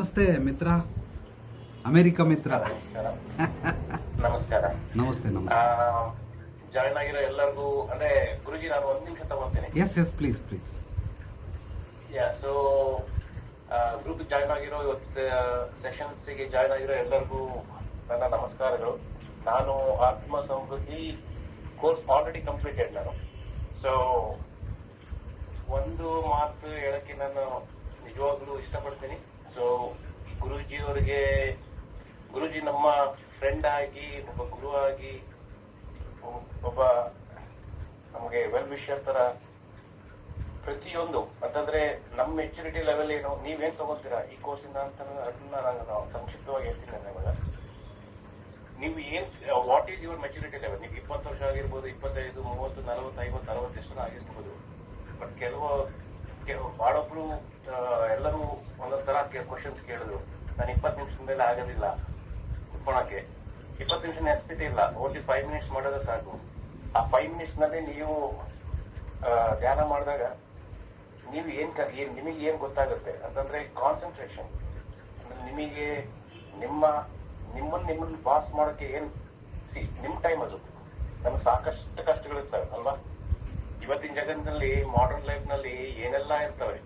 ನಮಸ್ತೆ ಮಿತ್ರ, ಅಮೆರಿಕ ಮಿತ್ರ. ನಮಸ್ಕಾರ. ನಮಸ್ತೆ ನಮಸ್ತೆ. ಜಾಯ್ನ್ ಆಗಿರೋ ಎಲ್ಲರಿಗೂ ಅಂದ್ರೆ ಗುರುಜಿ ನಾನು ಒಂದ್ ನಿಮಿಷ ತಗೊಂತೀನಿ. Yes please please. So group join ಆಗಿರೋ ಇವತ್ತು ಸೆಷನ್ಸ್ ಗೆ ಜಾಯ್ನ್ ಆಗಿರೋ ಎಲ್ಲರಿಗೂ ನನ್ನ ನಮಸ್ಕಾರಗಳು. ನಾನು ಆತ್ಮ ಸಮೃದ್ಧಿ ಕೋರ್ಸ್ ಆಲ್ರೆಡಿ ಕಂಪ್ಲೀಟೆಡ್ ನಾನು. ಸೊ ಒಂದು ಮಾತು ಹೇಳಕ್ಕೆ ನಾನು ನಿಜವಾಗ್ಲೂ ಇಷ್ಟಪಡ್ತೀನಿ. ಸೊ ಗುರುಜಿ ನಮ್ಮ ಫ್ರೆಂಡ್ ಆಗಿ, ಒಬ್ಬ ಗುರು ಆಗಿ, ಒಬ್ಬ ನಮಗೆ ವೆಲ್ ವಿಷರ್ ತರ ಪ್ರತಿಯೊಂದು ಅಂತಂದ್ರೆ ನಮ್ಮ ಮೆಚುರಿಟಿ ಲೆವೆಲ್ ಏನು, ನೀವೇನ್ ತಗೋತೀರಾ ಈ ಕೋರ್ಸ್ ಇಂದ ಅಂತ ಅದನ್ನ ನಾನು ಸಂಕ್ಷಿಪ್ತವಾಗಿ ಹೇಳ್ತೀನಿ. ಇವಾಗ ನೀವು what is your maturity level? ನೀವು 20 ವರ್ಷ ಆಗಿರ್ಬೋದು, 25, 30, 40, 50, 60 ಎಷ್ಟು ಆಗಿರ್ಬೋದು. ಬಟ್ ಕೆಲವು ಬಾಳೊಬ್ರು ಎಲ್ಲರೂ ಒಂದೊಂದ್ ತರ ಕ್ವಶನ್ಸ್ ಕೇಳಿದ್ರು. ನಾನು 20 ನಿಮಿಷದ ಮೇಲೆ ಆಗೋದಿಲ್ಲ ಕುತ್ಕೊಳಕ್ಕೆ. 20 ನಿಮಿಷ ನೆಸಿಟಿ ಇಲ್ಲ, ಓನ್ಲಿ 5 ಮಿನಿಟ್ಸ್ ಮಾಡೋದು ಸಾಕು. ಆ 5 ಮಿನಿಟ್ಸ್ ನಲ್ಲಿ ನೀವು ಧ್ಯಾನ ಮಾಡಿದಾಗ ನೀವು ನಿಮಗೆ ಏನ್ ಗೊತ್ತಾಗುತ್ತೆ ಅಂತಂದ್ರೆ ಕಾನ್ಸಂಟ್ರೇಷನ್. ನಿಮಗೆ ನಿಮ್ಮನ್ನ ಪಾಸ್ ಮಾಡೋಕೆ ನಿಮ್ ಟೈಮ್ ಅದು. ನಮ್ಗೆ ಸಾಕಷ್ಟು ಕಷ್ಟಗಳಿರ್ತವೆ ಅಲ್ವಾ? ಇವತ್ತಿನ ಜಗತ್ತಿನಲ್ಲಿ, ಮಾಡರ್ನ್ ಲೈಫ್ ನಲ್ಲಿ ಏನೆಲ್ಲ ಇರ್ತವೆ,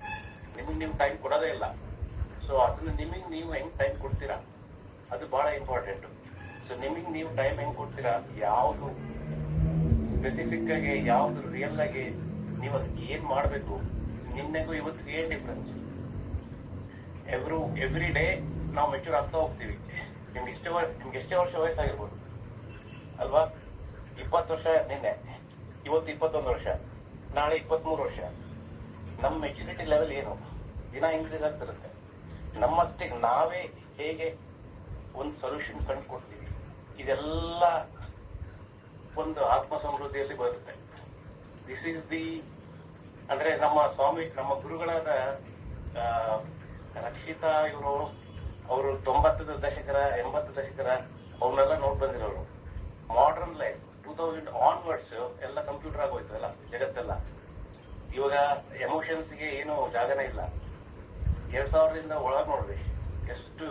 ನೀವು ಟೈಮ್ ಕೊಡೋದೇ ಇಲ್ಲ. ಸೊ ಅದನ್ನ ನೀವು ಹೆಂಗ್ ಟೈಮ್ ಕೊಡ್ತೀರಾ ಅದು ಬಹಳ ಇಂಪಾರ್ಟೆಂಟ್. ಸೊ ನೀವು ಟೈಮ್ ಹೆಂಗ್ ಕೊಡ್ತೀರಾ, ಯಾವ್ದು ಸ್ಪೆಸಿಫಿಕ್ ಆಗಿ, ಯಾವ್ದು ರಿಯಲ್ ಆಗಿ ನೀವು ಅದಕ್ಕೆ ಏನ್ ಮಾಡ್ಬೇಕು, ನಿನ್ನೆಗೂ ಇವತ್ತಿಗೆ ಏನ್ ಡಿಫ್ರೆನ್ಸ್. ಎವ್ರಿ ಡೇ ನಾವು ಮೆಚೂರ್ ಆಗ್ತಾ ಹೋಗ್ತೀವಿ. ನಿಮ್ಗೆ ಎಷ್ಟೇ ವರ್ಷ ವಯಸ್ಸಾಗಿರ್ಬೋದು ಅಲ್ವಾ? 20 ವರ್ಷ ನಿನ್ನೆ, ಇವತ್ತು 21 ವರ್ಷ, ನಾಳೆ 23 ವರ್ಷ. ನಮ್ಮ ಮೆಚುರಿಟಿ ಲೆವೆಲ್ ಏನು ದಿನ ಇನ್ಕ್ರೀಸ್ ಆಗ್ತಿರುತ್ತೆ. ನಮ್ಮಷ್ಟಕ್ಕೆ ನಾವೇ ಹೇಗೆ ಒಂದು ಸೊಲ್ಯೂಷನ್ ಕಂಡು ಕೊಡ್ತೀವಿ, ಇದೆಲ್ಲ ಒಂದು ಆತ್ಮ ಸಮೃದ್ಧಿಯಲ್ಲಿ ಬರುತ್ತೆ. ದಿಸ್ ಈಸ್ ಅಂದ್ರೆ ನಮ್ಮ ಸ್ವಾಮಿ, ನಮ್ಮ ಗುರುಗಳಾದ ರಕ್ಷಿತಾ ಅವರು 90 ದಶಕರ 80 ದಶಕರ ಅವನ್ನೆಲ್ಲ ನೋಡ್ ಬಂದಿರೋರು. ಮಾಡರ್ನ್ ಲೈಫ್ 2000 ಆನ್ವರ್ಡ್ಸ್ ಎಲ್ಲ ಕಂಪ್ಯೂಟರ್ ಆಗೋಯ್ತಲ್ಲ ಜಗತ್ತೆಲ್ಲ. ಇವಾಗ ಎಮೋಷನ್ಸ್ಗೆ ಏನು ಜಾಗನೇ ಇಲ್ಲ. 2000ರಿಂದ ಒಳಗೆ ನೋಡ್ರಿ ಎಷ್ಟು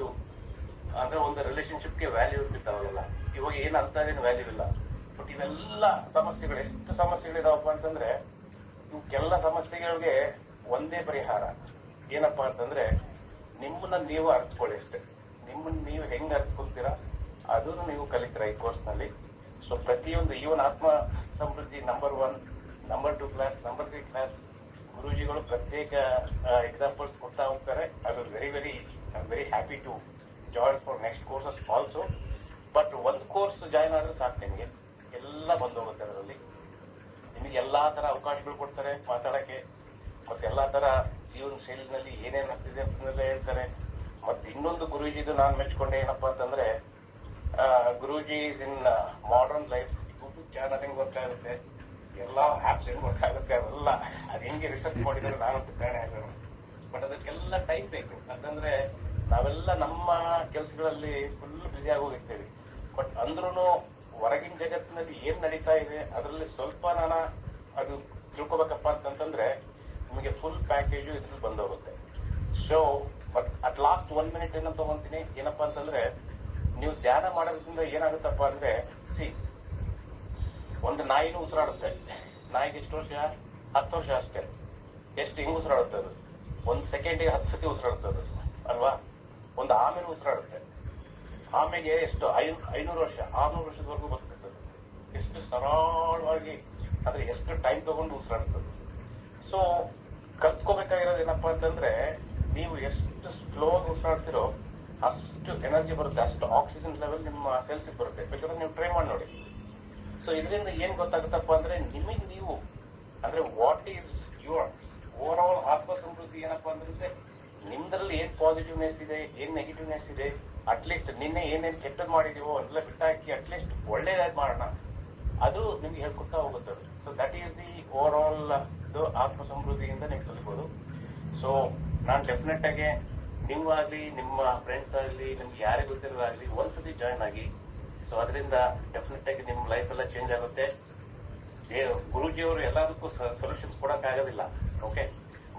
ಅಂದ್ರೆ ಒಂದು ರಿಲೇಶನ್ಶಿಪ್ಗೆ ವ್ಯಾಲ್ಯೂ ಇರ್ತಿತ್ತು ಅವಾಗೆಲ್ಲ. ಇವಾಗ ಏನ್ ಅಂತದೇನು ವ್ಯಾಲ್ಯೂ ಇಲ್ಲ. ಬಟ್ ಇವೆಲ್ಲ ಸಮಸ್ಯೆಗಳು, ಎಷ್ಟು ಸಮಸ್ಯೆಗಳಿದಾವಪ್ಪ ಅಂತಂದ್ರೆ ಇವಕ್ಕೆಲ್ಲ ಸಮಸ್ಯೆಗಳಿಗೆ ಒಂದೇ ಪರಿಹಾರ ಏನಪ್ಪಾ ಅಂತಂದ್ರೆ ನಿಮ್ಮನ್ನ ನೀವು ಅರ್ಥಕೊಳ್ಳಿ ಅಷ್ಟೇ. ನಿಮ್ಮನ್ನ ನೀವು ಹೆಂಗ್ ಅರ್ಥಕೊಳ್ತೀರಾ ಅದನ್ನು ನೀವು ಕಲಿತೀರಾ ಈ ಕೋರ್ಸ್ ನಲ್ಲಿ. ಸೊ ಪ್ರತಿಯೊಂದು even Atma Samruddhi number 1, number 2 class, number 3 class ಗುರೂಜಿಗಳು ಪ್ರತ್ಯೇಕ ಎಕ್ಸಾಂಪಲ್ಸ್ ಕೊಡ್ತಾ ಹೋಗ್ತಾರೆ. I will very happy to join for next courses also. But ಒಂದು ಕೋರ್ಸ್ ಜಾಯಿನ್ ಆದ್ರೆ ಸಾಕು, ನಿಮಗೆ ಎಲ್ಲ ಬಂದೋಗುತ್ತೆ. ಅದರಲ್ಲಿ ನಿಮಗೆ ಎಲ್ಲಾ ತರ ಅವಕಾಶಗಳು ಕೊಡ್ತಾರೆ ಮಾತಾಡಕ್ಕೆ, ಮತ್ತೆ ಎಲ್ಲಾ ತರ ಜೀವನ ಶೈಲಿನಲ್ಲಿ ಏನೇನ್ ಆಗ್ತಿದೆ ಅಂತೆಲ್ಲ ಹೇಳ್ತಾರೆ. ಮತ್ತೆ ಇನ್ನೊಂದು ಗುರೂಜಿದು ನಾನು ಮೆಚ್ಕೊಂಡೆ ಏನಪ್ಪಾ ಅಂತಂದ್ರೆ, Guruji is in modern life. YouTube channel ಹೆಂಗ್ ವರ್ಕ್ ಆಗುತ್ತೆ, ಎಲ್ಲಾ ಆಪ್ಸ್ ಹೆಂಗ್ ವರ್ಕ್ ಆಗುತ್ತೆ, ಅವೆಲ್ಲ ಅದು ಹೆಂಗೆ ರಿಸರ್ಚ್ ಮಾಡಿದ್ರೆ ನಾನಂತೂ ಕಾಣೆ ಆಗೋಣ. ಬಟ್ ಅದಕ್ಕೆಲ್ಲ ಟೈಮ್ ಬೇಕು. ಯಾಕಂದ್ರೆ ನಾವೆಲ್ಲ ನಮ್ಮ ಕೆಲಸಗಳಲ್ಲಿ ಫುಲ್ ಬ್ಯುಸಿ ಆಗೋಗಿರ್ತೀವಿ. ಬಟ್ ಅಂದ್ರೂ ಹೊರಗಿನ ಜಗತ್ತಿನಲ್ಲಿ ಏನ್ ನಡೀತಾ ಇದೆ ಅದರಲ್ಲಿ ಸ್ವಲ್ಪ ಅದು ತಿಳ್ಕೊಬೇಕಪ್ಪ ಅಂತಂದ್ರೆ ನಿಮಗೆ ಫುಲ್ ಪ್ಯಾಕೇಜು ಇದ್ರಲ್ಲಿ ಬಂದೋಗುತ್ತೆ. ಸೊ ಅಟ್ ಲಾಸ್ಟ್ 1 ಮಿನಿಟ್ ಏನಂತ ತಗೊಂತೀನಿ. ಏನಪ್ಪಾ ಅಂತಂದ್ರೆ ನೀವು ಧ್ಯಾನ ಮಾಡೋದ್ರಿಂದ ಏನಾಗುತ್ತಪ್ಪ ಅಂದ್ರೆ, ಒಂದು ನಾಯಿನೂ ಉಸಿರಾಡುತ್ತೆ. ನಾಯಿಗೆ ಎಷ್ಟು ವರ್ಷ? 10 ವರ್ಷ ಅಷ್ಟೇ. ಎಷ್ಟು ಹಿಂಗ್ ಉಸಿರಾಡುತ್ತೆ ಅದು? 1 ಸೆಕೆಂಡಿಗೆ 10 ಸತಿ ಉಸಿರಾಡುತ್ತೆ ಅಲ್ವಾ? ಒಂದು ಆಮೆನೂ ಉಸಿರಾಡುತ್ತೆ. ಆಮೆಗೆ ಎಷ್ಟು 500 ವರ್ಷ 600 ವರ್ಷದವರೆಗೂ ಬದುಕುತ್ತದೆ. ಎಷ್ಟು ಸರಳವಾಗಿ ಅಂದ್ರೆ ಎಷ್ಟು ಟೈಮ್ ತಗೊಂಡು ಉಸಿರಾಡುತ್ತದೆ. ಸೊ ಕಲ್ತ್ಕೋಬೇಕಾಗಿರೋದು ಏನಪ್ಪಾ ಅಂತಂದ್ರೆ, ನೀವು ಎಷ್ಟು ಸ್ಲೋ ಆಗಿ ಉಸಿರಾಡ್ತಿರೋ ಅಷ್ಟು ಎನರ್ಜಿ ಬರುತ್ತೆ, ಅಷ್ಟು ಆಕ್ಸಿಜನ್ ಲೆವೆಲ್ ನಿಮ್ಮ ಸೆಲ್ಸ್ ಬರುತ್ತೆ. ಬೇಕಾದ್ರೆ ನೀವು ಟ್ರೈ ಮಾಡಿ ನೋಡಿ. ಸೊ ಇದರಿಂದ ಏನ್ ಗೊತ್ತಾಗುತ್ತಪ್ಪ ಅಂದ್ರೆ, ನಿಮಗೆ ನೀವು ಅಂದ್ರೆ what is your over all ಆತ್ಮ ಸಮೃದ್ಧಿ ಏನಪ್ಪಾ ಅಂದ್ರೆ, ನಿಮ್ದ್ರಲ್ಲಿ ಏನ್ ಪಾಸಿಟಿವ್ನೆಸ್ ಇದೆ, ಏನ್ ನೆಗೆಟಿವ್ನೆಸ್ ಇದೆ, ಅಟ್ಲೀಸ್ಟ್ ನಿನ್ನೆ ಏನೇನ್ ಕೆಟ್ಟದ್ ಮಾಡಿದೀವೋ ಅದೆಲ್ಲ ಬಿಟ್ಟಾಕಿ ಅಟ್ಲೀಸ್ಟ್ ಒಳ್ಳೇದಾದ್ ಮಾಡೋಣ, ಅದು ನಿಮ್ಗೆ ಹೇಳ್ಕೊಡ್ತಾ ಹೋಗುತ್ತೆ. So that is the over all ಆತ್ಮ ಸಮೃದ್ಧಿಯಿಂದ ನೀವು ಕಲಿಬಹುದು. ಸೊ ನಾನ್ ಡೆಫಿನೆಟ್ ಆಗಿ ನೀವಾಗ್ಲಿ, ನಿಮ್ಮ ಫ್ರೆಂಡ್ಸ್ ಆಗ್ಲಿ, ನಿಮ್ಗೆ ಯಾರೇ ಗೊತ್ತಿರೋದಾಗ್ಲಿ ಒಂದ್ಸತಿ ಜಾಯ್ನ್ ಆಗಿ. ಸೊ ಅದರಿಂದ ಡೆಫಿನೆಟ್ ಆಗಿ ನಿಮ್ ಲೈಫ್ ಎಲ್ಲ ಚೇಂಜ್ ಆಗುತ್ತೆ. ಗುರೂಜಿ ಅವರು ಎಲ್ಲದಕ್ಕೂ ಸೊಲ್ಯೂಷನ್ಸ್ ಕೊಡಕ್ ಆಗೋದಿಲ್ಲ, ಓಕೆ?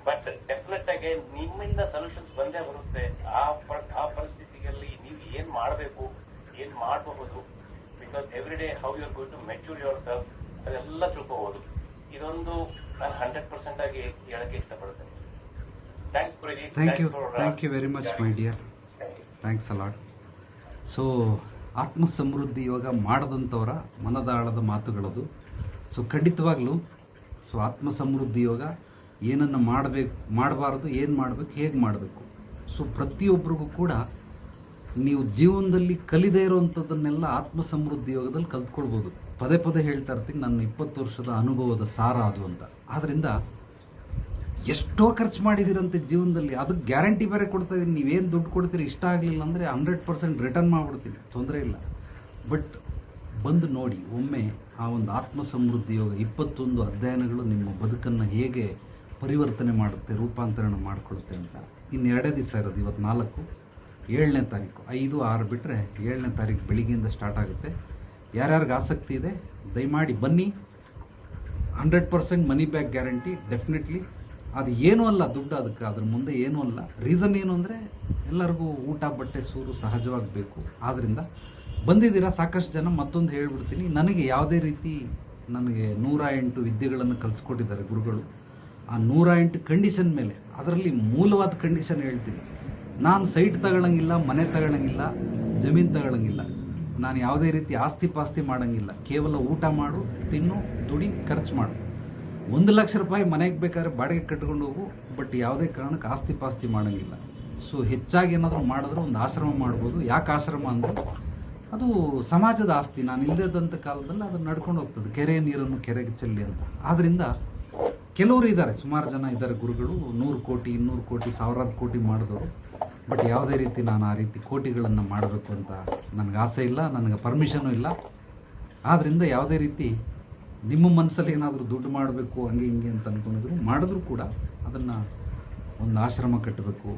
ಬಟ್ ಡೆಫಿನೆಟ್ ಆಗಿ ನಿಮ್ಮಿಂದ ಸೊಲ್ಯೂಷನ್ಸ್ ಬಂದೇ ಬರುತ್ತೆ. ಆ ಪರಿಸ್ಥಿತಿಯಲ್ಲಿ ನೀವು ಏನ್ ಮಾಡಬೇಕು, ಏನ್ ಮಾಡಬಹುದು, because every day how you are going to mature yourself ಅದೆಲ್ಲ ತಿಳ್ಕೋಬಹುದು. ಇದೊಂದು ನಾನು 100% ಆಗಿ ಹೇಳಕ್ಕೆ ಇಷ್ಟಪಡ್ತೇನೆ. Thanks guruji. Thank you very much my dear. Thanks a lot. So Atma Samruddhi ಯೋಗ ಮಾಡದಂಥವರ ಮನದಾಳದ ಮಾತುಗಳದು. ಸೊ ಖಂಡಿತವಾಗ್ಲೂ ಸೊ ಆತ್ಮ ಸಮೃದ್ಧಿ ಯೋಗ ಏನನ್ನು ಮಾಡಬಾರ್ದು, ಏನು ಮಾಡಬೇಕು, ಹೇಗೆ ಮಾಡಬೇಕು. ಸೊ ಪ್ರತಿಯೊಬ್ಬರಿಗೂ ಕೂಡ ನೀವು ಜೀವನದಲ್ಲಿ ಕಲಿದೇ ಇರೋವಂಥದ್ದನ್ನೆಲ್ಲ ಆತ್ಮ ಸಮೃದ್ಧಿ ಯೋಗದಲ್ಲಿ ಕಲ್ತ್ಕೊಳ್ಬೋದು. ಪದೇ ಪದೇ ಹೇಳ್ತಾ ಇರ್ತೀನಿ, ನನ್ನ 20 ವರ್ಷದ ಅನುಭವದ ಸಾರ ಅದು ಅಂತ. ಆದ್ದರಿಂದ ಎಷ್ಟೋ ಖರ್ಚು ಮಾಡಿದ್ದೀರಂತೆ ಜೀವನದಲ್ಲಿ, ಅದಕ್ಕೆ ಗ್ಯಾರಂಟಿ ಬೇರೆ ಕೊಡ್ತಾ ಇದ್ದೀನಿ. ನೀವೇನು ದುಡ್ಡು ಕೊಡ್ತೀರಿ, ಇಷ್ಟ ಆಗಲಿಲ್ಲ ಅಂದರೆ 100% ರಿಟರ್ನ್ ಮಾಡಿಬಿಡ್ತೀನಿ, ತೊಂದರೆ ಇಲ್ಲ. ಬಟ್ ಬಂದು ನೋಡಿ ಒಮ್ಮೆ ಆ ಒಂದು ಆತ್ಮ ಸಮೃದ್ಧಿ ಯೋಗ 21 ಅಧ್ಯಯನಗಳು ನಿಮ್ಮ ಬದುಕನ್ನು ಹೇಗೆ ಪರಿವರ್ತನೆ ಮಾಡುತ್ತೆ, ರೂಪಾಂತರಣ ಮಾಡಿಕೊಡುತ್ತೆ ಅಂತ. ಇನ್ನು 2 ದಿವಸ ಇರೋದು, ಇವತ್ತು 4, 7ನೇ ತಾರೀಕು, 5, 6 ಬಿಟ್ಟರೆ 7ನೇ ತಾರೀಕು ಬೆಳಿಗ್ಗೆಯಿಂದ ಸ್ಟಾರ್ಟ್ ಆಗುತ್ತೆ. ಯಾರ್ಯಾರಿಗೆ ಆಸಕ್ತಿ ಇದೆ ದಯಮಾಡಿ ಬನ್ನಿ. 100% ಮನಿ ಬ್ಯಾಕ್ ಗ್ಯಾರಂಟಿ ಡೆಫಿನೆಟ್ಲಿ. ಅದು ಏನೂ ಅಲ್ಲ ದುಡ್ಡು, ಅದಕ್ಕೆ ಅದ್ರ ಮುಂದೆ ಏನೂ ಅಲ್ಲ. ರೀಸನ್ ಏನು ಅಂದರೆ ಎಲ್ಲರಿಗೂ ಊಟ ಬಟ್ಟೆ ಸೂರು ಸಹಜವಾಗಿ ಬೇಕು. ಆದ್ದರಿಂದ ಬಂದಿದ್ದೀರಾ ಸಾಕಷ್ಟು ಜನ. ಮತ್ತೊಂದು ಹೇಳ್ಬಿಡ್ತೀನಿ, ನನಗೆ ಯಾವುದೇ ರೀತಿ ನನಗೆ 108 ವಿದ್ಯೆಗಳನ್ನು ಕಲಿಸ್ಕೊಟ್ಟಿದ್ದಾರೆ ಗುರುಗಳು. ಆ 108 ಕಂಡೀಷನ್ ಮೇಲೆ, ಅದರಲ್ಲಿ ಮೂಲವಾದ ಕಂಡೀಷನ್ ಹೇಳ್ತೀನಿ. ನಾನು ಸೈಟ್ ತಗೊಳ್ಳಂಗಿಲ್ಲ, ಮನೆ ತಗೊಳ್ಳಂಗಿಲ್ಲ, ಜಮೀನು ತಗೊಳ್ಳಂಗಿಲ್ಲ, ನಾನು ಯಾವುದೇ ರೀತಿ ಆಸ್ತಿ ಪಾಸ್ತಿ ಮಾಡೋಂಗಿಲ್ಲ. ಕೇವಲ ಊಟ ಮಾಡು, ತಿನ್ನು, ದುಡಿ, ಖರ್ಚು ಮಾಡು. 1 ಲಕ್ಷ ರೂಪಾಯಿ ಮನೆಗೆ ಬೇಕಾದ್ರೆ ಬಾಡಿಗೆ ಕಟ್ಕೊಂಡು ಹೋಗು, ಬಟ್ ಯಾವುದೇ ಕಾರಣಕ್ಕೆ ಆಸ್ತಿ ಪಾಸ್ತಿ ಮಾಡೋಂಗಿಲ್ಲ. ಸೊ ಹೆಚ್ಚಾಗಿ ಏನಾದರೂ ಮಾಡಿದ್ರೆ ಒಂದು ಆಶ್ರಮ ಮಾಡ್ಬೋದು. ಯಾಕೆ ಆಶ್ರಮ ಅಂದರೆ ಅದು ಸಮಾಜದ ಆಸ್ತಿ. ನಾನು ಇಲ್ಲದಂಥ ಕಾಲದಲ್ಲಿ ಅದು ನಡ್ಕೊಂಡು ಹೋಗ್ತದೆ. ಕೆರೆ ನೀರನ್ನು ಕೆರೆಗೆ ಚೆಲ್ಲಿ ಅಂತ. ಆದ್ದರಿಂದ ಕೆಲವರು ಇದ್ದಾರೆ, ಸುಮಾರು ಜನ ಇದ್ದಾರೆ ಗುರುಗಳು, 100 ಕೋಟಿ 200 ಕೋಟಿ ಸಾವಿರಾರು ಕೋಟಿ ಮಾಡಿದವರು. ಬಟ್ ಯಾವುದೇ ರೀತಿ ನಾನು ಆ ರೀತಿ ಕೋಟಿಗಳನ್ನು ಮಾಡಬೇಕು ಅಂತ ನನಗೆ ಆಸೆ ಇಲ್ಲ, ನನಗೆ ಪರ್ಮಿಷನು ಇಲ್ಲ. ಆದ್ದರಿಂದ ಯಾವುದೇ ರೀತಿ ನಿಮ್ಮ ಮನಸ್ಸಲ್ಲಿ ಏನಾದರೂ ದುಡ್ಡು ಮಾಡಬೇಕು ಹಂಗೆ ಹಿಂಗೆ ಅಂತ ಅಂದ್ಕೊಂಡಿದ್ರು ಮಾಡಿದ್ರು ಕೂಡ ಅದನ್ನು ಒಂದು ಆಶ್ರಮ ಕಟ್ಟಬೇಕು,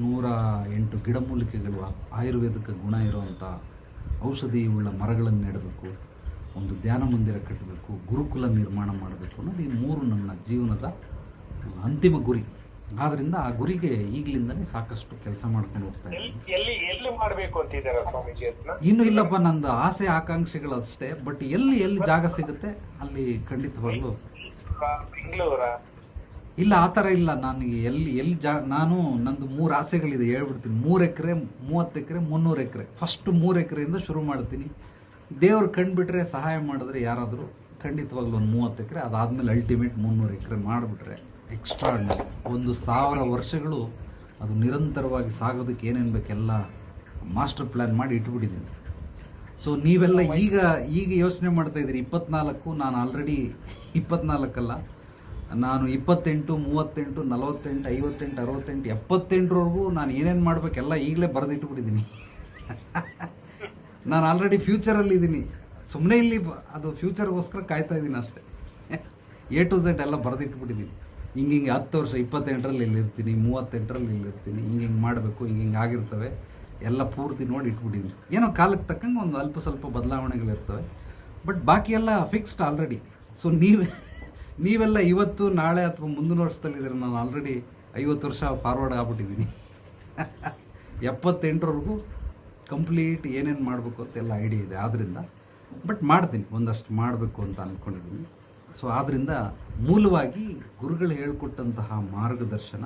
108 ಗಿಡಮೂಲಿಕೆಗಳು, ಆಯುರ್ವೇದಕ್ಕೆ ಗುಣ ಇರುವಂಥ ಔಷಧಿ ಉಳ್ಳ ಮರಗಳನ್ನು ನೆಡಬೇಕು, ಒಂದು ಧ್ಯಾನ ಮಂದಿರ ಕಟ್ಟಬೇಕು, ಗುರುಕುಲ ನಿರ್ಮಾಣ ಮಾಡಬೇಕು ಅನ್ನೋದು ಈ 3 ನನ್ನ ಜೀವನದ ಅಂತಿಮ ಗುರಿ. ಆದ್ದರಿಂದ ಆ ಗುರಿಗೆ ಈಗಲಿಂದನೇ ಸಾಕಷ್ಟು ಕೆಲಸ ಮಾಡ್ಕೊಂಡು ಹೋಗ್ತಾ ಇದ್ದೀನಿ. ಎಲ್ಲಿ ಮಾಡಬೇಕು ಅಂತಿದ್ದಾರೆ ಸ್ವಾಮೀಜಿ ಅದನ್ನ? ಇನ್ನೂ ಇಲ್ಲಪ್ಪ, ನಂದು ಆಸೆ ಆಕಾಂಕ್ಷೆಗಳು ಅಷ್ಟೇ. ಬಟ್ ಎಲ್ಲಿ ಜಾಗ ಸಿಗುತ್ತೆ ಅಲ್ಲಿ ಖಂಡಿತವಾಗ್ಲೂ. ಬೆಂಗಳೂರ? ಇಲ್ಲ, ಆ ಥರ ಇಲ್ಲ. ನನಗೆ ನಾನು ನಂದು 3 ಆಸೆಗಳಿದೆ, ಹೇಳ್ಬಿಡ್ತೀನಿ. 3 ಎಕರೆ, 30 ಎಕರೆ, 300 ಎಕರೆ. ಫಸ್ಟ್ 3 ಎಕರೆಯಿಂದ ಶುರು ಮಾಡ್ತೀನಿ. ದೇವ್ರು ಕಂಡುಬಿಟ್ರೆ, ಸಹಾಯ ಮಾಡಿದ್ರೆ ಯಾರಾದರೂ ಖಂಡಿತವಾಗ್ಲೂ ಒಂದು 30 ಎಕರೆ, ಅದಾದಮೇಲೆ ಅಲ್ಟಿಮೇಟ್ 300 ಎಕರೆ ಮಾಡಿಬಿಟ್ರೆ ಎಕ್ಸ್ಟ್ರಾರ್ಡಿನರಿ. 1000 ವರ್ಷಗಳು ಅದು ನಿರಂತರವಾಗಿ ಸಾಗೋದಕ್ಕೆ ಏನೇನು ಬೇಕೆಲ್ಲ ಮಾಸ್ಟರ್ ಪ್ಲ್ಯಾನ್ ಮಾಡಿ ಇಟ್ಬಿಟ್ಟಿದ್ದೀನಿ. ಸೊ ನೀವೆಲ್ಲ ಈಗ ಯೋಚನೆ ಮಾಡ್ತಾಯಿದ್ದೀರಿ 24. ನಾನು ಆಲ್ರೆಡಿ 24 ಅಲ್ಲ, ನಾನು 28, 38, 48, 58, 68, 78ರವರೆಗೂ ನಾನು ಏನೇನು ಮಾಡಬೇಕೆಲ್ಲ ಈಗಲೇ ಬರೆದಿಟ್ಬಿಟ್ಟಿದ್ದೀನಿ. ನಾನು ಆಲ್ರೆಡಿ ಫ್ಯೂಚರಲ್ಲಿದ್ದೀನಿ. ಸುಮ್ಮನೆ ಇಲ್ಲಿ ಅದು ಫ್ಯೂಚರ್ಗೋಸ್ಕರ ಕಾಯ್ತಾ ಇದ್ದೀನಿ ಅಷ್ಟೇ. A to Z ಎಲ್ಲ ಬರೆದಿಟ್ಬಿಟ್ಟಿದ್ದೀನಿ. ಹಿಂಗೆ 10 ವರ್ಷ 28ರಲ್ಲಿ ಇಲ್ಲಿರ್ತೀನಿ, 38ರಲ್ಲಿ ಇಲ್ಲಿರ್ತೀನಿ, ಹಿಂಗೆ ಮಾಡಬೇಕು, ಹಿಂಗೆ ಆಗಿರ್ತವೆ ಎಲ್ಲ ಪೂರ್ತಿ ನೋಡಿ ಇಟ್ಬಿಟ್ಟಿದ್ದೀನಿ. ಏನೋ ಕಾಲಕ್ಕೆ ತಕ್ಕಂಗೆ ಒಂದು ಅಲ್ಪ ಸ್ವಲ್ಪ ಬದಲಾವಣೆಗಳಿರ್ತವೆ, ಬಟ್ ಬಾಕಿ ಎಲ್ಲ ಫಿಕ್ಸ್ಡ್ ಆಲ್ರೆಡಿ. ಸೊ ನೀವೆಲ್ಲ ಇವತ್ತು ನಾಳೆ ಅಥವಾ ಮುಂದಿನ ವರ್ಷದಲ್ಲಿದ್ದೀರ. ನಾನು ಆಲ್ರೆಡಿ 50 ವರ್ಷ ಫಾರ್ವರ್ಡ್ ಆಗ್ಬಿಟ್ಟಿದ್ದೀನಿ. 78ರವರೆಗೂ ಕಂಪ್ಲೀಟ್ ಏನೇನು ಮಾಡಬೇಕು ಅಂತೆಲ್ಲ ಐಡಿಯಾ ಇದೆ. ಆದ್ದರಿಂದ ಬಟ್ ಮಾಡ್ತೀನಿ, ಒಂದಷ್ಟು ಮಾಡಬೇಕು ಅಂತ ಅಂದ್ಕೊಂಡಿದ್ದೀನಿ. ಸೊ ಆದ್ದರಿಂದ ಮೂಲವಾಗಿ ಗುರುಗಳು ಹೇಳ್ಕೊಟ್ಟಂತಹ ಮಾರ್ಗದರ್ಶನ,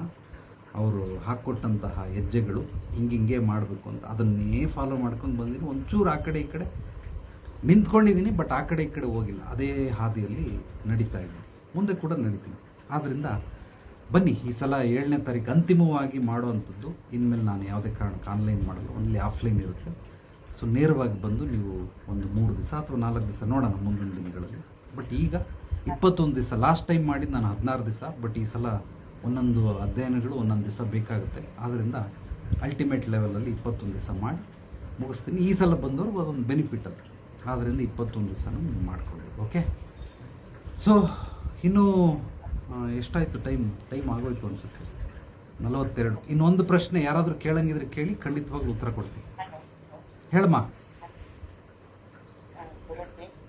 ಅವರು ಹಾಕ್ಕೊಟ್ಟಂತಹ ಹೆಜ್ಜೆಗಳು ಹಿಂಗೆ ಮಾಡಬೇಕು ಅಂತ ಅದನ್ನೇ ಫಾಲೋ ಮಾಡ್ಕೊಂಡು ಬಂದಿದ್ದೀನಿ. ಒಂಚೂರು ಆ ಕಡೆ ಈ ಕಡೆ ನಿಂತ್ಕೊಂಡಿದ್ದೀನಿ, ಬಟ್ ಆ ಕಡೆ ಈ ಕಡೆ ಹೋಗಿಲ್ಲ. ಅದೇ ಹಾದಿಯಲ್ಲಿ ನಡೀತಾ ಇದ್ದೀನಿ, ಮುಂದೆ ಕೂಡ ನಡೀತೀನಿ. ಆದ್ದರಿಂದ ಬನ್ನಿ, ಈ ಸಲ 7ನೇ ತಾರೀಕು ಅಂತಿಮವಾಗಿ ಮಾಡುವಂಥದ್ದು. ಇನ್ಮೇಲೆ ನಾನು ಯಾವುದೇ ಕಾರಣಕ್ಕೆ ಆನ್ಲೈನ್ ಮಾಡಲ್ಲ, ಓನ್ಲಿ ಆಫ್ಲೈನ್ ಇರುತ್ತೆ. ಸೊ ನೇರವಾಗಿ ಬಂದು ನೀವು ಒಂದು 3 ದಿವಸ ಅಥವಾ 4 ದಿವಸ ನೋಡೋಣ ಮುಂದಿನ ದಿನಗಳಲ್ಲಿ. ಬಟ್ ಈಗ 21 ದಿವಸ, ಲಾಸ್ಟ್ ಟೈಮ್ ಮಾಡಿದ್ದು ನಾನು 16 ದಿವಸ. ಬಟ್ ಈ ಸಲ ಒಂದೊಂದು ಅಧ್ಯಯನಗಳು ಒಂದೊಂದು ದಿವಸ ಬೇಕಾಗುತ್ತೆ. ಆದ್ದರಿಂದ ಅಲ್ಟಿಮೇಟ್ ಲೆವೆಲಲ್ಲಿ 21 ದಿವಸ ಮಾಡಿ ಮುಗಿಸ್ತೀನಿ. ಈ ಸಲ ಬಂದವ್ರಿಗೆ ಅದೊಂದು ಬೆನಿಫಿಟ್ ಅದು. ಆದ್ದರಿಂದ 21 ದಿವಸನೂ ನೀವು ಮಾಡ್ಕೊಳ್ಬೇಕು. ಓಕೆ. ಸೊ ಇನ್ನೂ ಎಷ್ಟಾಯಿತು ಟೈಮ್ ಆಗೋಯ್ತು ಅನ್ಸುತ್ತೆ, 42. ಇನ್ನೊಂದು ಪ್ರಶ್ನೆ ಯಾರಾದರೂ ಕೇಳಂಗಿದ್ರೆ ಕೇಳಿ, ಖಂಡಿತವಾಗ್ಲೂ ಉತ್ತರ ಕೊಡ್ತೀನಿ. ಹೇಳಮ್ಮ.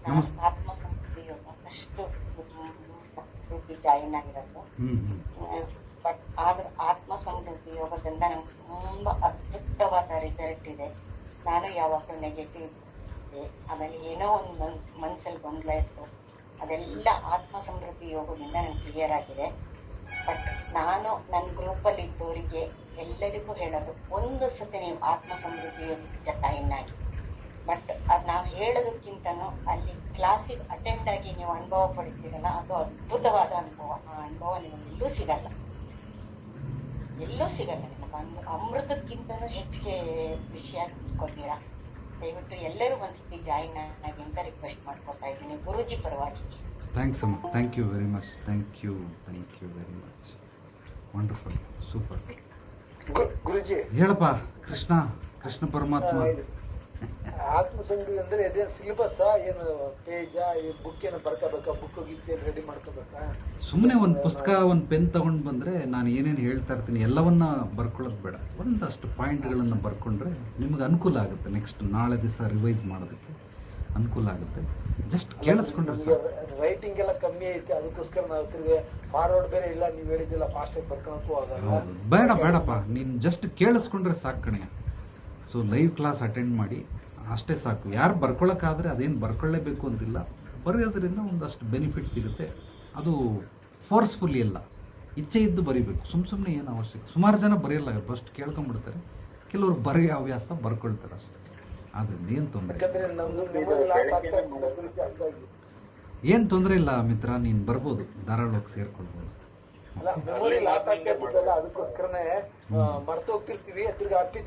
ನಮಸ್ತೆ. ಜಾಯಿನ್ ಆಗಿರೋದು. ಬಟ್ ಕರೆಕ್ಟ್ ಇದೆ. ನಾನು ಯಾವಾಗಲೂ ನೆಗೆಟಿವ್ ಇದೆ. ಆಮೇಲೆ ಏನೋ ಒಂದು ಮನಸ್ಸಲ್ಲಿ ಗೊಂದಲ ಇತ್ತು, ಅದೆಲ್ಲ ಆತ್ಮ ಸಮೃದ್ಧಿ ಯೋಗದಿಂದ ನನಗೆ ಕ್ಲಿಯರ್ ಆಗಿದೆ. ಬಟ್ ನಾನು ನನ್ನ ಗ್ರೂಪಲ್ಲಿ ಇದ್ದವರಿಗೆ ಎಲ್ಲರಿಗೂ ಹೇಳೋದು, ಒಂದು ಸತಿ ನೀವು ಆತ್ಮ ಸಮೃದ್ಧಿ ಯೋಗ ಜಾಯಿನ್ ಆಗಿ. ಬಟ್ ಅದು ನಾವು ಹೇಳೋದಕ್ಕಿಂತನೂ ಅಲ್ಲಿ ಕ್ಲಾಸಿಗೆ ಅಟೆಂಡ್ ಆಗಿ ನೀವು ಅನುಭವ ಪಡಿತೀರಲ್ಲ, ಅದು ಅದ್ಭುತವಾದ ಅನುಭವ. ಆ ಅನುಭವ ನಿಮಗೆ ಎಲ್ಲೂ ಸಿಗಲ್ಲ, ನಿಮಗೆ ಅಮೃತಕ್ಕಿಂತನೂ ಹೆಚ್ಚಿಗೆ ವಿಷಯ ಕೊಡ್ತೀರಾ. ದಯವಿಟ್ಟು ಎಲ್ಲರೂ ಒಂದ್ಸತಿ ಜಾಯಿನ್ ಆಗಿ ಅಂತ ರಿಕ್ವೆಸ್ಟ್ ಮಾಡ್ಕೊತಾ ಇದ್ದೀನಿ ಗುರೂಜಿ ಪರವಾಗಿ. ಥ್ಯಾಂಕ್ಸ್ ಅಮ್ಮ, thank you very much, thank you very much. Wonderful, super. Guruji, ಹೇಳಪ್ಪ ಕೃಷ್ಣ ಪರಮಾತ್ಮ. ಆತ್ಮ ಸಂಗತಿ ಅಂದ್ರೆ ಅದೇನು ಸಿಲೆಬಸ್ ಏನು ಪೇಜ ಬುಕ್ ಏನು ಬರ್ಕೋಬೇಕಾ, ಬುಕ್ ಗೀತೆ ರೆಡಿ ಮಾಡ್ಕೋಬೇಕಾ? ಸುಮ್ಮನೆ ಒಂದು ಪುಸ್ತಕ ಒಂದು ಪೆನ್ ತಗೊಂಡು ಬಂದರೆ ನಾನು ಏನೇನು ಹೇಳ್ತಾ ಇರ್ತೀನಿ ಎಲ್ಲವನ್ನ ಬರ್ಕೊಳ್ಳೋದು ಬೇಡ, ಒಂದಷ್ಟು ಪಾಯಿಂಟ್ಗಳನ್ನು ಬರ್ಕೊಂಡ್ರೆ ನಿಮ್ಗೆ ಅನುಕೂಲ ಆಗುತ್ತೆ. ನೆಕ್ಸ್ಟ್ ನಾಳೆ ದಿವಸ ರಿವೈಸ್ ಮಾಡೋದಕ್ಕೆ ಅನುಕೂಲ ಆಗುತ್ತೆ. ಜಸ್ಟ್ ಕೇಳಿಸ್ಕೊಂಡ್ರೆ ಸಾಕು. ರೈಟಿಂಗ್ ಎಲ್ಲ ಕಮ್ಮಿ ಐತೆ, ಅದಕ್ಕೋಸ್ಕರ ನಾವು ತಿರ್ಗಿ ಫಾರ್ವರ್ಡ್ ಬೇರೆ ಇಲ್ಲ, ನೀವು ಹೇಳಿದ್ದಿಲ್ಲ ಫಾಸ್ಟಾಗಿ ಬರ್ಕೊಳಕ್ಕೂ ಆಗಲ್ಲ. ಬೇಡಪ್ಪ, ನೀನು ಜಸ್ಟ್ ಕೇಳಿಸ್ಕೊಂಡ್ರೆ ಸಾಕು ಕಣೆ. ಸೊ ಲೈವ್ ಕ್ಲಾಸ್ ಅಟೆಂಡ್ ಮಾಡಿ ಅಷ್ಟೇ ಸಾಕು. ಯಾರು ಬರ್ಕೊಳ್ಳೋಕ್ಕಾದರೆ ಅದೇನು ಬರ್ಕೊಳ್ಳೇಬೇಕು ಅಂತಿಲ್ಲ, ಬರೆಯೋದ್ರಿಂದ ಒಂದಷ್ಟು ಬೆನಿಫಿಟ್ ಸಿಗುತ್ತೆ. ಅದು ಫೋರ್ಸ್ಫುಲ್ಲಿ ಅಲ್ಲ, ಇಚ್ಛೆ ಇದ್ದು ಬರೀಬೇಕು. ಸುಮ್ಮನೆ ಏನು ಅವಶ್ಯಕ. ಸುಮಾರು ಜನ ಬರೆಯಲ್ಲ, ಫಸ್ಟ್ ಕೇಳ್ಕೊಂಬಿಡ್ತಾರೆ. ಕೆಲವರು ಬರೆಯೋ ಹವ್ಯಾಸ ಬರ್ಕೊಳ್ತಾರೆ ಅಷ್ಟೇ. ಆದ್ದರಿಂದ ಏನು ತೊಂದರೆ ಏನು ತೊಂದರೆ ಇಲ್ಲ ಮಿತ್ರ, ನೀನು ಬರ್ಬೋದು, ಧಾರಾಳವಾಗಿ ಸೇರ್ಕೊಳ್ಬೋದು. ಅಲ್ಲ, ಮೆಮೊರಿ ಲಾಸ್ ಆಗ್ತಿರ್ತಲ್ಲ, ಅದಕ್ಕೋಸ್ಕರನೇ ಮರ್ತೋಗ್ತಿರ್ತೀವಿ. ತಿರ್ಗಿ ಅಪ್ಪಿ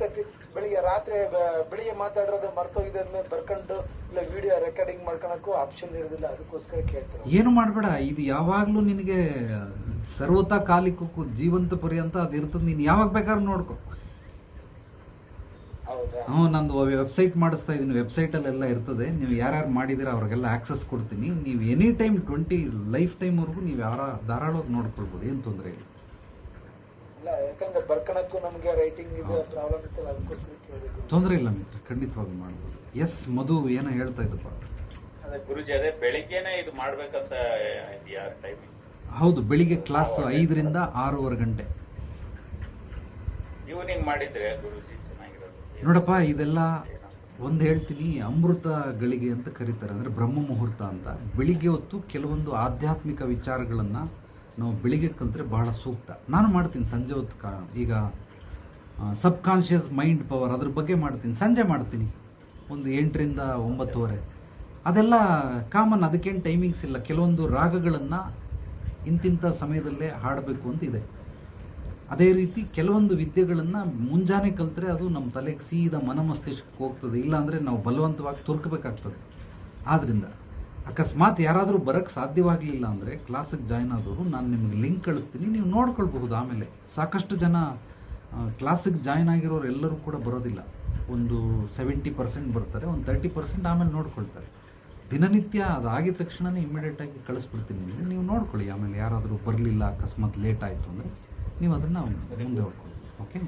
ಬೆಳಿಗ್ಗೆ ಮಾತಾಡಿರೋದು ಮರ್ತೋಗಿದ್ಮೇಲೆ ಬರ್ಕೊಂಡು ಇಲ್ಲ ವಿಡಿಯೋ ರೆಕಾರ್ಡಿಂಗ್ ಮಾಡ್ಕೊಳಕ್ಕೂ ಆಪ್ಷನ್ ಇರೋದಿಲ್ಲ, ಅದಕ್ಕೋಸ್ಕರ ಕೇಳ್ತಾರೆ. ಏನು ಮಾಡಬೇಡ, ಇದು ಯಾವಾಗಲೂ ನಿನಗೆ ಸರ್ವತಾ ಕಾಲಿಕಕ್ಕೂ ಜೀವಂತ ಪರ್ಯಂತ ಅದು ಇರ್ತದೆ. ನೀನು ಯಾವಾಗ ಬೇಕಾದ್ರೂ ನೋಡ್ಕೊ. ಹ್ಞೂ, ನಂದು ವೆಬ್ಸೈಟ್ ಮಾಡಿಸ್ತಾ ಇದ್ದೀನಿ, ವೆಬ್ಸೈಟಲ್ಲೆಲ್ಲ ಇರ್ತದೆ. ನೀವು ಯಾರ್ಯಾರು ಮಾಡಿದ್ದೀರಾ ಅವ್ರಿಗೆಲ್ಲ ಆಕ್ಸೆಸ್ ಕೊಡ್ತೀನಿ. ನೀವು ಎನಿ ಟೈಮ್ 20 ಲೈಫ್ ಟೈಮ್ವರೆಗೂ ನೀವು ಧಾರಾಳವಾಗಿ ನೋಡ್ಕೊಳ್ಬೋದು, ಏನು ತೊಂದರೆ ಇಲ್ಲ. ಯಾಕಂದ್ರೆ ಬರ್ಕೊಳಕ್ಕೂ ನಮಗೆ ರೈಟಿಂಗ್ ಇದೆ ಪ್ರಾಬ್ಲಮ್ ಇತ್ತಲ್ಲ, ಅದಕ್ಕೋಸ್ಕರ ಕೇಳಿದ್ರು. ತೊಂದರೆ ಇಲ್ಲ ಮಿತ್ರ, ಖಂಡಿತವಾಗಿ ಮಾಡ್ಬೋದು. ಎಸ್ ಮಧು ಏನೋ ಹೇಳ್ತಾ ಇದ್ದಪ್ಪ. ಗುರುಜಿ, ಅದೇ ಬೆಳಿಗ್ಗೆನೆ ಇದು ಮಾಡ್ಬೇಕಂತ ಇದೆಯಾ ಟೈಮಿಂಗ್? ಹೌದು, ಬೆಳಿಗ್ಗೆ ಕ್ಲಾಸ್ 5ರಿಂದ 6:15 ಗಂಟೆ. ಈವ್ನಿಂಗ್ ಮಾಡಿದ್ರೆ ಗುರುಜಿ ಚೆನ್ನಾಗಿರೋದು. ನೋಡಪ್ಪ, ಇದೆಲ್ಲ ಒಂದು ಹೇಳ್ತೀನಿ, ಅಮೃತ ಗಳಿಗೆ ಅಂತ ಕರೀತಾರೆ, ಅಂದರೆ ಬ್ರಹ್ಮ ಮುಹೂರ್ತ ಅಂತ. ಬೆಳಿಗ್ಗೆ ಹೊತ್ತು ಕೆಲವೊಂದು ಆಧ್ಯಾತ್ಮಿಕ ವಿಚಾರಗಳನ್ನು ನಾವು ಬೆಳಿಗ್ಗೆ ಕಲಿತ್ರೆ ಬಹಳ ಸೂಕ್ತ. ನಾನು ಮಾಡ್ತೀನಿ ಸಂಜೆ ಹೊತ್ತು. ಈಗ ಸಬ್ ಕಾನ್ಷಿಯಸ್ ಮೈಂಡ್ ಪವರ್ ಅದ್ರ ಬಗ್ಗೆ ಮಾಡ್ತೀನಿ, ಸಂಜೆ ಮಾಡ್ತೀನಿ ಒಂದು 8ರಿಂದ 9:30. ಅದೆಲ್ಲ ಕಾಮನ್, ಅದಕ್ಕೇನು ಟೈಮಿಂಗ್ಸ್ ಇಲ್ಲ. ಕೆಲವೊಂದು ರಾಗಗಳನ್ನು ಇಂತಿಂಥ ಸಮಯದಲ್ಲೇ ಹಾಡಬೇಕು ಅಂತ ಇದೆ. ಅದೇ ರೀತಿ ಕೆಲವೊಂದು ವಿದ್ಯೆಗಳನ್ನು ಮುಂಜಾನೆ ಕಲಿತ್ರೆ ಅದು ನಮ್ಮ ತಲೆಗೆ ಸೀದಾ ಮನಮಸ್ತಿಷ್ಕಕ್ಕೆ ಹೋಗ್ತದೆ. ಇಲ್ಲಾಂದರೆ ನಾವು ಬಲವಂತವಾಗಿ ತುರ್ಕಬೇಕಾಗ್ತದೆ. ಆದ್ದರಿಂದ ಅಕಸ್ಮಾತ್ ಯಾರಾದರೂ ಬರೋಕ್ಕೆ ಸಾಧ್ಯವಾಗಲಿಲ್ಲ ಅಂದರೆ ಕ್ಲಾಸಿಗೆ ಜಾಯ್ನ್ ಆದವರು ನಾನು ನಿಮಗೆ ಲಿಂಕ್ ಕಳಿಸ್ತೀನಿ, ನೀವು ನೋಡ್ಕೊಳ್ಬಹುದು. ಆಮೇಲೆ ಸಾಕಷ್ಟು ಜನ ಕ್ಲಾಸಿಗೆ ಜಾಯ್ನ್ ಆಗಿರೋರು ಎಲ್ಲರೂ ಕೂಡ ಬರೋದಿಲ್ಲ. ಒಂದು 70% ಬರ್ತಾರೆ, ಒಂದು 30% ಆಮೇಲೆ ನೋಡ್ಕೊಳ್ತಾರೆ. ದಿನನಿತ್ಯ ಅದಾಗಿದ ತಕ್ಷಣವೇ ಇಮಿಡಿಯೇಟಾಗಿ ಕಳಿಸ್ಬಿಡ್ತೀನಿ ನಿಮಗೆ, ನೀವು ನೋಡ್ಕೊಳ್ಳಿ. ಆಮೇಲೆ ಯಾರಾದರೂ ಬರಲಿಲ್ಲ, ಅಕಸ್ಮಾತ್ ಲೇಟ್ ಆಯಿತು ಅಂದರೆ ನೀವು ಅದನ್ನು ಮುಂದೆ ಹೊಡ್ಕೊಳ್ಳಿ. ಓಕೆ.